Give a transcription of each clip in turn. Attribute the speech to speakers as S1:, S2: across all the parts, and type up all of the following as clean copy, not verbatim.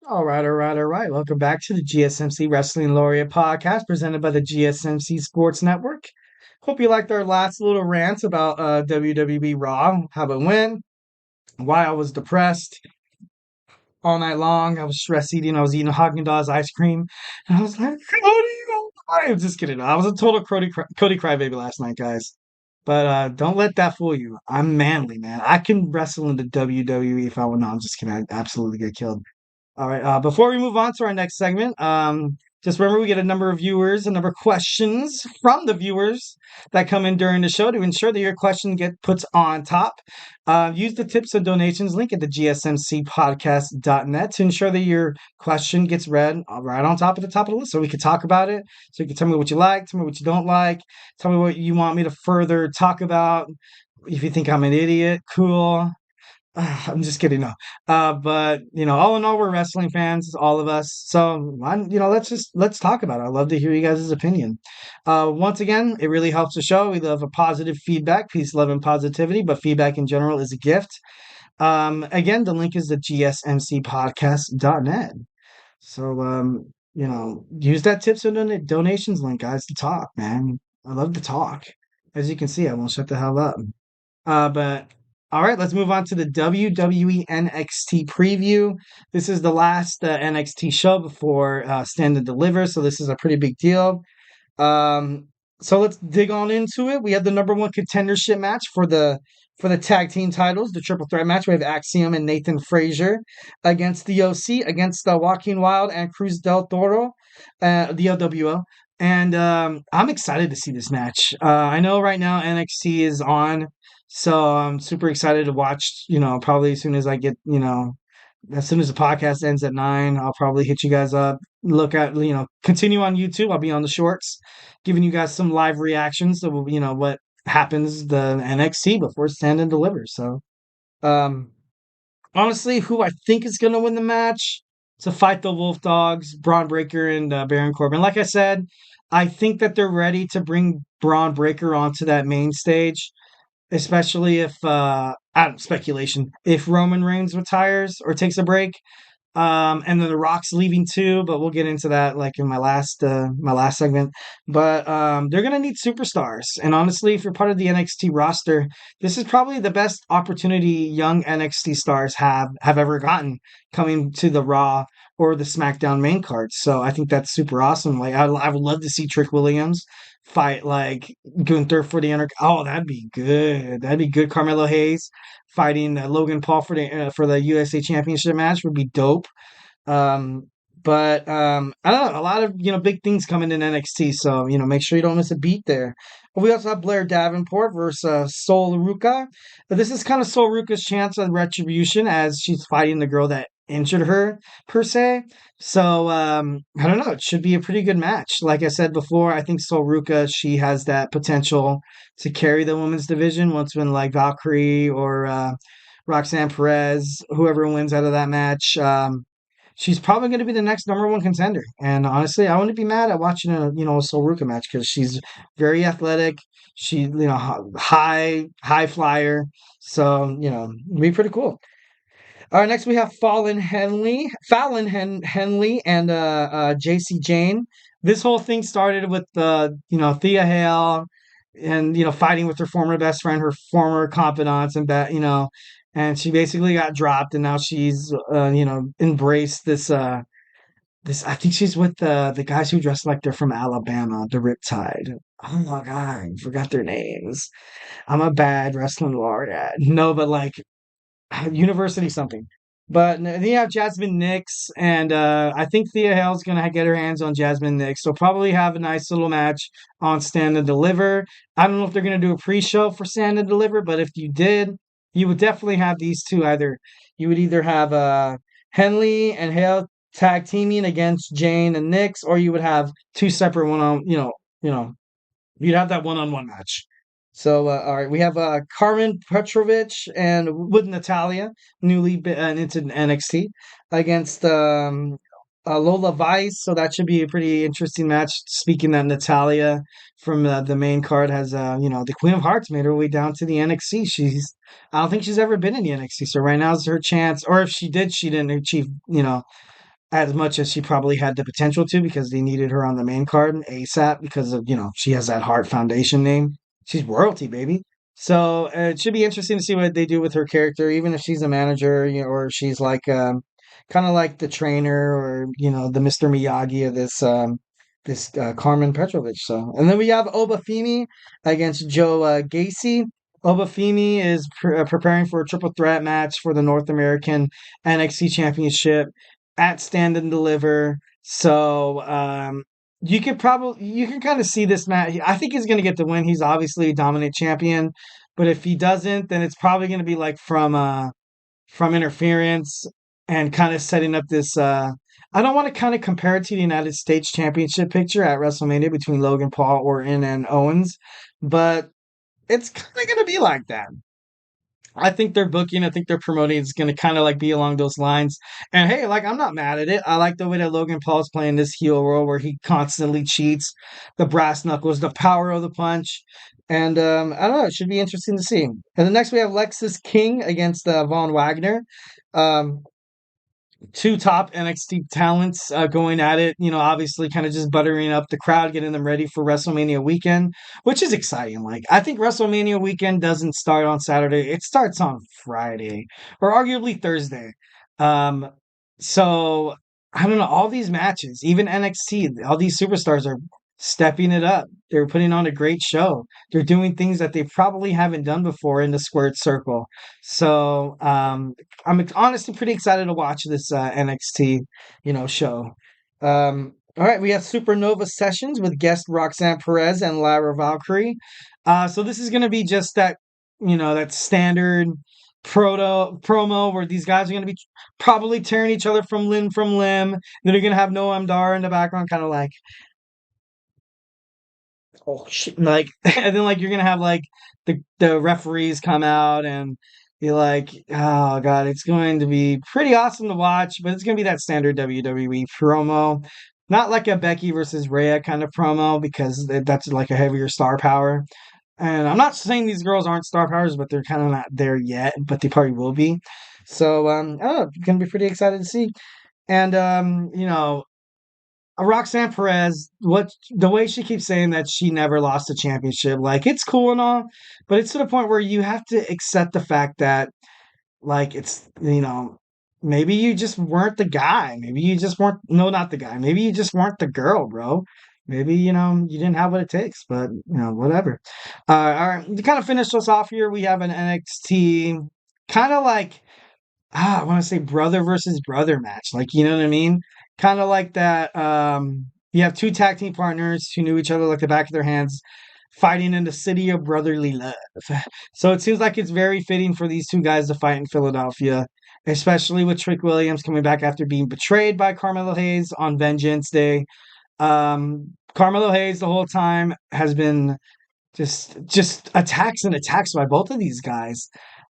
S1: All right. Welcome back to the GSMC Wrestling Laureate Podcast presented by the GSMC Sports Network. Hope you liked our last little rant about WWE Raw, how it went, why I was depressed all night long. I was stress eating. I was eating Haagen-Dazs ice cream. And I was like, I'm just kidding. I was a total Cody crybaby last night, guys. But don't let that fool you. I'm manly, man. I can wrestle in the WWE if I want. No, I'm just kidding. I'd absolutely get killed. All right. Before we move on to our next segment, just remember we get a number of viewers, a number of questions from the viewers that come in during the show to ensure that your question get put on top. Use the tips and donations link at the gsmcpodcast.net to ensure that your question gets read right on top of the list so we can talk about it. So you can tell me what you like, tell me what you don't like, tell me what you want me to further talk about. If you think I'm an idiot, cool. I'm just kidding. No. But all in all, we're wrestling fans, all of us. So let's talk about it. I love to hear you guys' opinion. Once again, it really helps the show. We love a positive feedback, peace, love, and positivity, but feedback in general is a gift. Again, the link is the gsmcpodcast.net. So use that tips and donations link, guys, to talk, man. I love to talk. As you can see, I won't shut the hell up. But all right, let's move on to the WWE NXT preview. This is the last NXT show before Stand and Deliver, so this is a pretty big deal. So let's dig on into it. We have the number one contendership match for the tag team titles, the triple threat match. We have Axiom and Nathan Frazier against the OC, against Joaquin Wild and Cruz del Toro, the LWO. And I'm excited to see this match. I know right now NXT is on, so I'm super excited to watch. Probably as soon as I get, as soon as the podcast ends at 9, I'll probably hit you guys up. Look at, continue on YouTube. I'll be on the shorts, giving you guys some live reactions of, what happens the NXT before Stand and Deliver. So, um, honestly, who I think is going to win the match to fight the Wolf Dogs, Braun Breaker and Baron Corbin. Like I said, I think that they're ready to bring Braun Breaker onto that main stage, especially if speculation, if Roman Reigns retires or takes a break. And then The Rock's leaving too, but we'll get into that like in my last segment. But they're gonna need superstars, and honestly, if you're part of the NXT roster, this is probably the best opportunity young NXT stars have ever gotten coming to the Raw or the SmackDown main cards. So I think that's super awesome. Like I would love to see Trick Williams fight like Gunther for the Oh, that'd be good. That'd be good. Carmelo Hayes fighting Logan Paul for the USA Championship match would be dope. Um, but I don't know, a lot of big things coming in NXT, so make sure you don't miss a beat there. We also have Blair Davenport versus Sol Ruca. This is kind of Sol Ruca's chance at retribution as she's fighting the girl that injured her per se. So I don't know. It should be a pretty good match. Like I said before, I think Sol Ruca, she has that potential to carry the women's division once when like Valkyrie or Roxanne Perez, whoever wins out of that match. She's probably going to be the next number one contender. And honestly, I wouldn't be mad at watching a Sol Ruca match because she's very athletic. She high flyer. So it'd be pretty cool. All right, next we have Fallon Henley, and JC Jane. This whole thing started with Thea Hale, and fighting with her former best friend, her former confidants, and and she basically got dropped, and now she's embraced this. I think she's with the guys who dress like they're from Alabama, the Riptide. Oh my god, I forgot their names. I'm a bad wrestling laureate. No, but like University something. But then you have Jasmine Nix, and I think Thea Hale's going to get her hands on Jasmine Nix. So probably have a nice little match on Stand and Deliver. I don't know if they're going to do a pre-show for Stand and Deliver, but if you did, you would definitely have these two. You would either have Henley and Hale tag teaming against Jane and Nix, or you would have two separate you'd have that one-on-one match. So, all right, we have Carmen Petrovich and with Natalia, newly into NXT, against Lola Vice. So that should be a pretty interesting match. Speaking that Natalia from the main card has, the Queen of Hearts made her way down to the NXT. I don't think she's ever been in the NXT. So right now is her chance. Or if she did, she didn't achieve, as much as she probably had the potential to because they needed her on the main card ASAP because of, she has that Hart Foundation name. She's royalty, baby. So it should be interesting to see what they do with her character, even if she's a manager, or she's like kind of like the trainer or the Mr. Miyagi of this Carmen Petrovic. So, and then we have Oba Femi against Joe Gacy. Oba Femi is preparing for a triple threat match for the North American NXT Championship at Stand and Deliver. So you can kind of see this match. I think he's going to get the win. He's obviously a dominant champion, but if he doesn't, then it's probably going to be like from interference and kind of setting up this. I don't want to kind of compare it to the United States Championship picture at WrestleMania between Logan Paul, Orton, and Owens, but it's kind of going to be like that. I think they're booking, I think they're promoting is going to kind of like be along those lines. And hey, like I'm not mad at it. I like the way that Logan Paul's playing this heel role where he constantly cheats, the brass knuckles, the power of the punch. And I don't know, it should be interesting to see. And then next we have Lexis King against Von Wagner. Um, Two top NXT talents going at it, obviously kind of just buttering up the crowd, getting them ready for WrestleMania weekend, which is exciting. Like, I think WrestleMania weekend doesn't start on Saturday, it starts on Friday or arguably Thursday. Um, so I don't know, all these matches, even NXT, all these superstars are stepping it up. They're putting on a great show. They're doing things that they probably haven't done before in the squared circle. So, I'm honestly pretty excited to watch this NXT, show. All right, we have Supernova Sessions with guest Roxanne Perez and Lyra Valkyrie. So this is going to be just that, that standard promo where these guys are going to be probably tearing each other from limb. Then you're going to have Noam Dar in the background, kind of like, oh shit, like, and then like you're gonna have like the referees come out and be like, oh god, it's going to be pretty awesome to watch, but it's gonna be that standard WWE promo, not like a Becky versus Rhea kind of promo because that's like a heavier star power. And I'm not saying these girls aren't star powers, but they're kind of not there yet, but they probably will be. So I don't know, gonna be pretty excited to see. And Roxanne Perez, what the way she keeps saying that she never lost a championship, like it's cool and all, but it's to the point where you have to accept the fact that, like, it's maybe you just weren't the guy, maybe you just weren't, no, not the guy, maybe you just weren't the girl, bro. Maybe you didn't have what it takes, but whatever. All right, to kind of finish us off here, we have an NXT kind of like I want to say brother versus brother match. Like, you know what I mean? Kind of like that. You have two tag team partners who knew each other like the back of their hands, fighting in the city of brotherly love. So it seems like it's very fitting for these two guys to fight in Philadelphia, especially with Trick Williams coming back after being betrayed by Carmelo Hayes on Vengeance Day. Carmelo Hayes the whole time has been just attacks and attacks by both of these guys.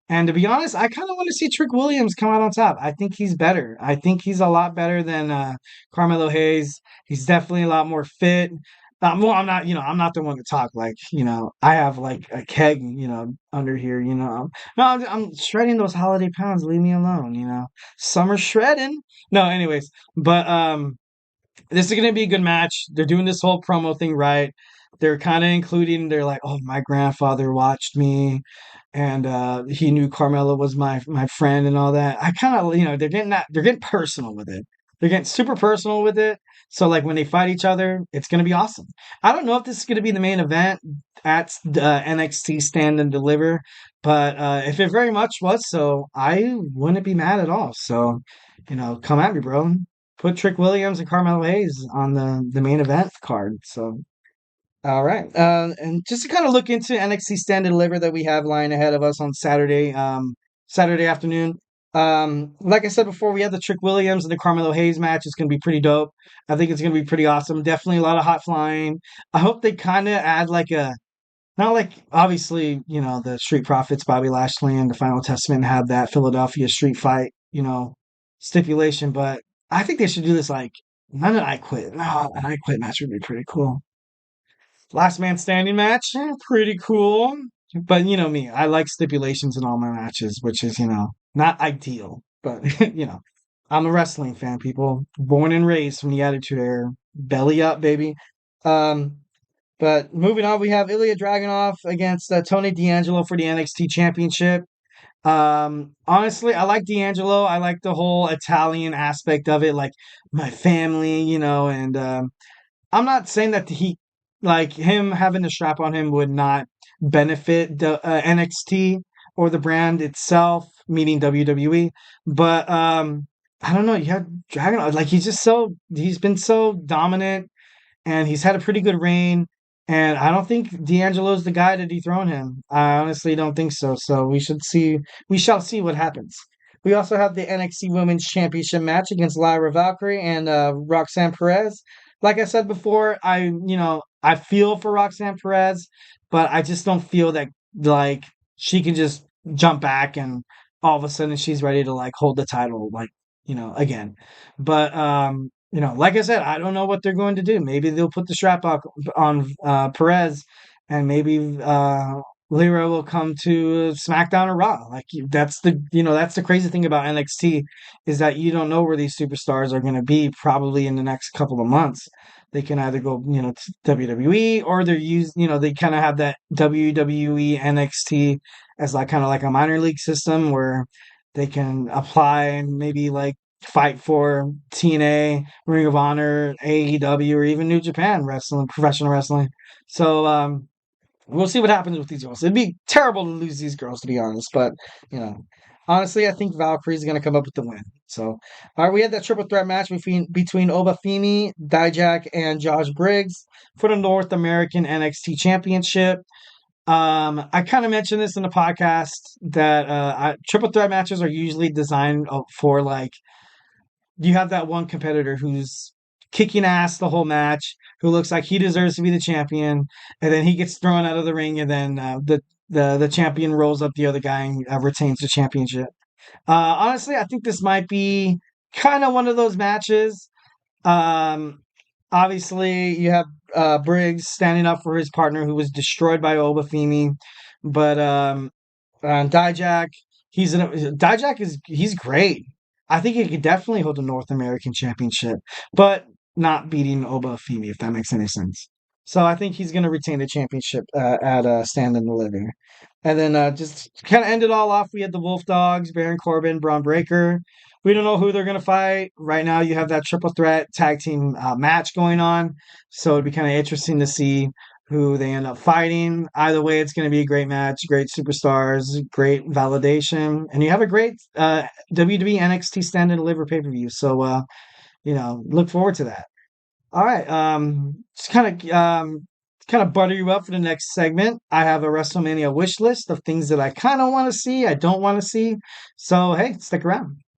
S1: And to be honest, I kind of want to see Trick Williams come out on top. I think he's better. I think he's a lot better than Carmelo Hayes. He's definitely a lot more fit. Well, I'm not the one to talk. Like, I have like a keg, under here. No, I'm shredding those holiday pounds. Leave me alone. Summer shredding. No, anyways, but this is going to be a good match. They're doing this whole promo thing right. They're kind of including, they're like, oh, my grandfather watched me and he knew Carmelo was my friend and all that. I kind of, they're getting personal with it. They're getting super personal with it. So like when they fight each other, it's going to be awesome. I don't know if this is going to be the main event at NXT Stand and Deliver, but if it very much was so, I wouldn't be mad at all. So, come at me, bro. Put Trick Williams and Carmelo Hayes on the main event card. So, all right. And just to kind of look into NXT Stand and Deliver that we have lying ahead of us on Saturday afternoon. Like I said before, we have the Trick Williams and the Carmelo Hayes match. It's going to be pretty dope. I think it's going to be pretty awesome. Definitely a lot of hot flying. I hope they kind of add like not like, obviously, the Street Profits, Bobby Lashley, and the Final Testament have that Philadelphia street fight, stipulation, but I think they should do this like, not an I Quit. No, an I Quit match would be pretty cool. Last man standing match, pretty cool. But you know me, I like stipulations in all my matches, which is, not ideal, but I'm a wrestling fan, people. Born and raised from the Attitude Era. Belly up, baby. Um, but moving on, we have Ilya Dragunov against Tony D'Angelo for the NXT Championship. Honestly, I like D'Angelo. I like the whole Italian aspect of it, like my family, and I'm not saying that like him having the strap on him would not benefit the NXT or the brand itself, meaning WWE. But I don't know. You have Dragon, like he's been so dominant and he's had a pretty good reign. And I don't think D'Angelo's the guy to dethrone him. I honestly don't think so. So we shall see what happens. We also have the NXT Women's Championship match against Lyra Valkyrie and Roxanne Perez. Like I said before, I feel for Roxanne Perez, but I just don't feel that like she can just jump back and all of a sudden she's ready to like hold the title like again. But like I said, I don't know what they're going to do. Maybe they'll put the strap on Perez, and maybe Lyra will come to SmackDown or Raw. Like that's the crazy thing about NXT is that you don't know where these superstars are going to be probably in the next couple of months. They can either go to WWE or they kind of have that WWE NXT as like kind of like a minor league system where they can apply and maybe like fight for TNA, Ring of Honor, AEW, or even New Japan wrestling, professional wrestling. So we'll see what happens with these girls. It'd be terrible to lose these girls, to be honest. But you know, honestly, I think Valkyrie's going to come up with the win. So, all right, we had that triple threat match between Oba Femi, Dijak, and Josh Briggs for the North American NXT Championship. I kind of mentioned this in the podcast that triple threat matches are usually designed for like you have that one competitor who's kicking ass the whole match, who looks like he deserves to be the champion, and then he gets thrown out of the ring, and then the champion rolls up the other guy and retains the championship. Honestly, I think this might be kind of one of those matches. Um, Obviously, you have Briggs standing up for his partner who was destroyed by Obafemi, but Dijak, Dijak he's great. I think he could definitely hold the North American Championship, but not beating Obafemi, if that makes any sense. So I think he's going to retain the championship at Stand and Deliver. And then just kind of end it all off, we had the Wolf Dogs, Baron Corbin, Braun Breaker. We don't know who they're going to fight. Right now, you have that triple threat tag team match going on. So it'd be kind of interesting to see who they end up fighting. Either way, it's going to be a great match, great superstars, great validation. And you have a great WWE NXT Stand and Deliver pay per view. So, look forward to that. All right. Just kind of butter you up for the next segment. I have a WrestleMania wish list of things that I kind of want to see, I don't want to see. So hey, stick around.